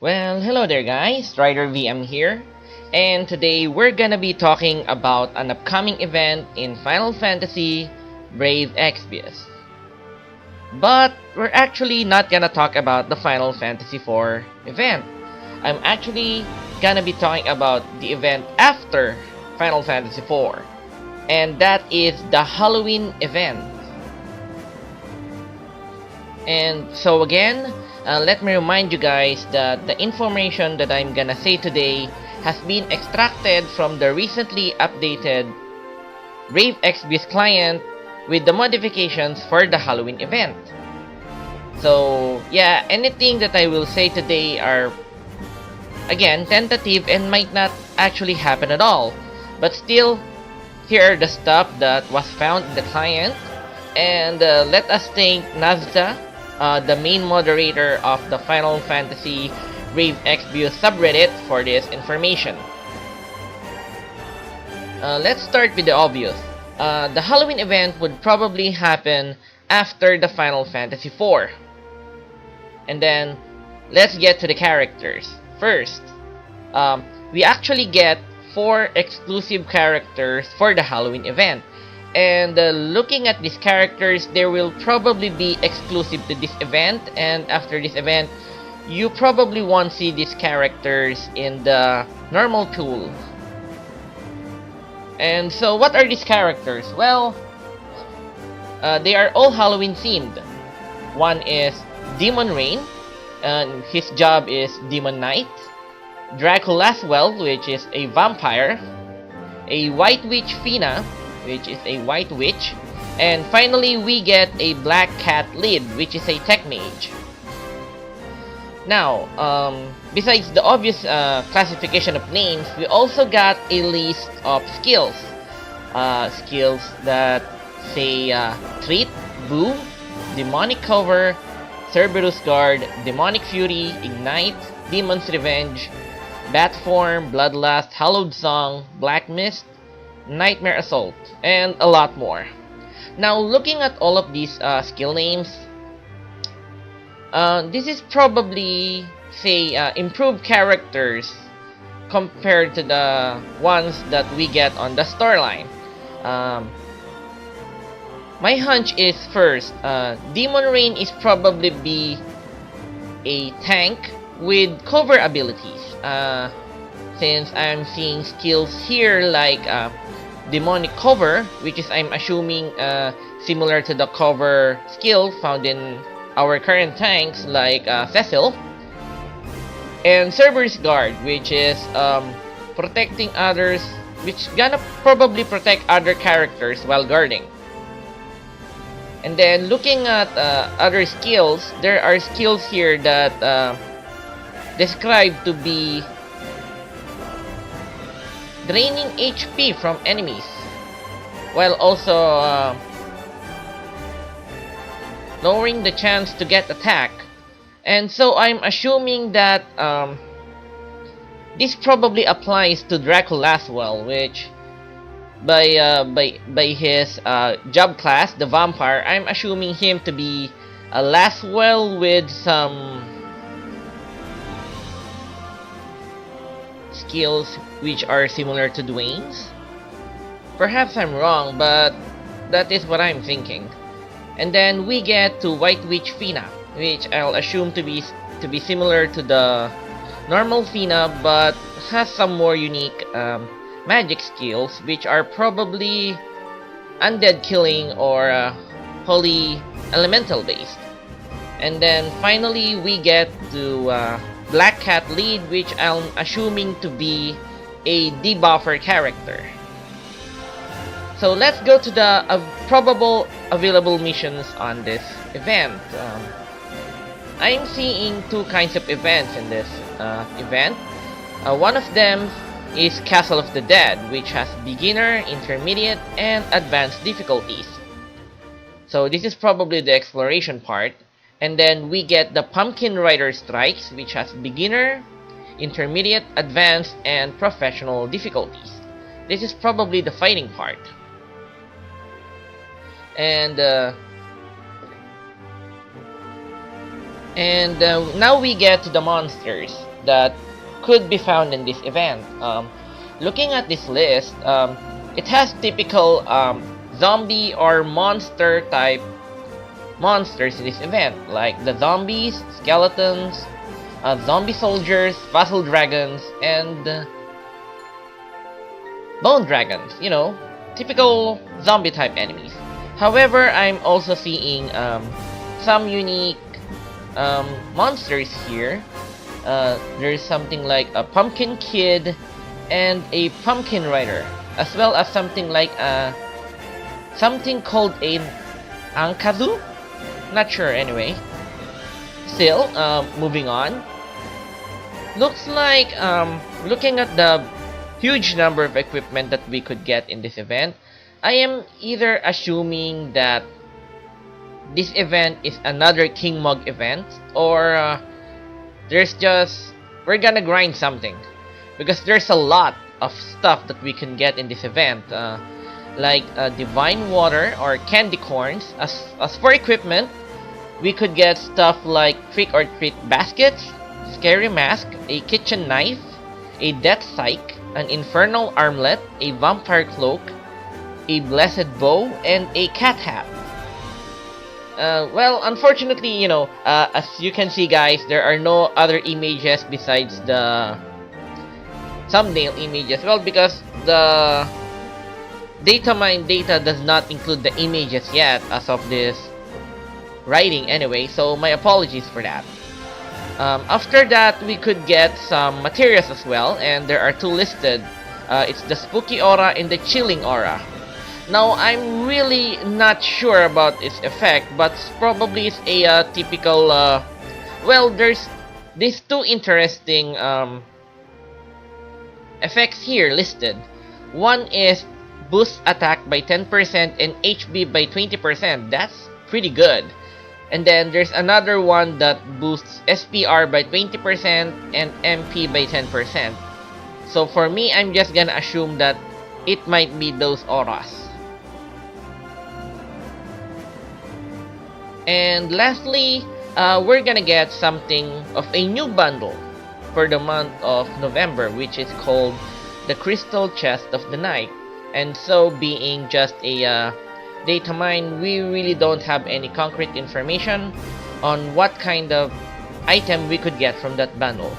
Well, hello there guys, StriderVM here, and today we're gonna be talking about an upcoming event in Final Fantasy Brave Exvius. But we're actually not gonna talk about the Final Fantasy IV event. I'm actually gonna be talking about the event after Final Fantasy IV, and that is the Halloween event. And so again, let me remind you guys that the information that I'm gonna say today has been extracted from the recently updated Brave Exvius Client with the modifications for the Halloween event. So yeah, anything that I will say today are again tentative and might not actually happen at all. But still, here are the stuff that was found in the client, and let us thank Nazda, the main moderator of the Final Fantasy Brave Exvius subreddit, for this information. Let's start with the obvious. The Halloween event would probably happen after the Final Fantasy IV. And then, let's get to the characters. First, we actually get 4 exclusive characters for the Halloween event. And looking at these characters, they will probably be exclusive to this event, and after this event, you probably won't see these characters in the normal tool. And so what are these characters? Well, they are all Halloween themed. One is Demon Rain, and his job is Demon Knight. Draculaswell, which is a vampire. A White Witch Fina, which is a white witch, and finally we get a Black Cat Lid, which is a tech mage. Now, besides the obvious classification of names, we also got a list of skills. Skills that say Treat, Boo, Demonic Cover, Cerberus Guard, Demonic Fury, Ignite, Demon's Revenge, Bat Form, Bloodlust, Hallowed Song, Black Mist, Nightmare Assault, and a lot more. Now, looking at all of these skill names, this is probably, say, improved characters compared to the ones that we get on the storyline. My hunch is first, Demon Rain is probably be a tank with cover abilities. Since I'm seeing skills here like Demonic Cover, which is, I'm assuming, similar to the cover skill found in our current tanks like Cecil. And Cerberus Guard, which is protecting others, which gonna probably protect other characters while guarding. And then looking at other skills, there are skills here that described to be draining HP from enemies, while also lowering the chance to get attack. And so I'm assuming that this probably applies to Draculaswell, which by his job class, the vampire, I'm assuming him to be a Laswell with some skills which are similar to Dwayne's. Perhaps I'm wrong, but that is what I'm thinking. And then we get to White Witch Fina, which I'll assume to be similar to the normal Fina, but has some more unique magic skills, which are probably undead killing or holy elemental based. And then finally we get to Black Cat Lead, which I'm assuming to be a debuffer character. So let's go to the probable available missions on this event. I'm seeing 2 kinds of events in this event. One of them is Castle of the Dead, which has beginner, intermediate, and advanced difficulties. So this is probably the exploration part. And then we get the Pumpkin Rider Strikes, which has beginner, intermediate, advanced, and professional difficulties. This is probably the fighting part. And And now we get to the monsters that could be found in this event. Looking at this list, it has typical zombie or monster type monsters in this event, like the zombies, skeletons, zombie soldiers, fossil dragons, and bone dragons, you know, typical zombie type enemies. However, I'm also seeing some unique monsters here. There's something like a pumpkin kid and a pumpkin rider, as well as something like something called a ankazu. Not sure anyway. Still, moving on. Looks like looking at the huge number of equipment that we could get in this event, I am either assuming that this event is another King Mug event, or we're gonna grind something, because there's a lot of stuff that we can get in this event, like divine water or candy corns. As for equipment, we could get stuff like trick or treat baskets, scary mask, a kitchen knife, a death scythe, an infernal armlet, a vampire cloak, a blessed bow, and a cat hat. Well, unfortunately, you know, as you can see, guys, there are no other images besides the thumbnail images. Well, because the datamined data does not include the images yet as of this writing anyway, so my apologies for that. After that, we could get some materials as well, and there are two listed. It's the spooky aura and the chilling aura. Now, I'm really not sure about its effect, but probably it's a typical, well, there's these two interesting effects here listed. One is boost attack by 10% and HP by 20%. That's pretty good. And then there's another one that boosts SPR by 20% and MP by 10%. So for me, I'm just gonna assume that it might be those auras. And lastly, we're gonna get something of a new bundle for the month of November, which is called the Crystal Chest of the Night. And so, being just a data mine, we really don't have any concrete information on what kind of item we could get from that bundle.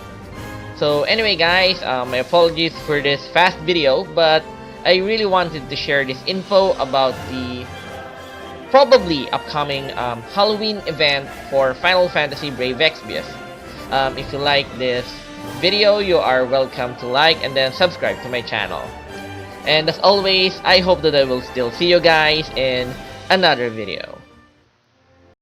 So anyway, guys, my apologies for this fast video, but I really wanted to share this info about the probably upcoming Halloween event for Final Fantasy Brave Exvius. If you like this video, you are welcome to like and then subscribe to my channel. And as always, I hope that I will still see you guys in another video.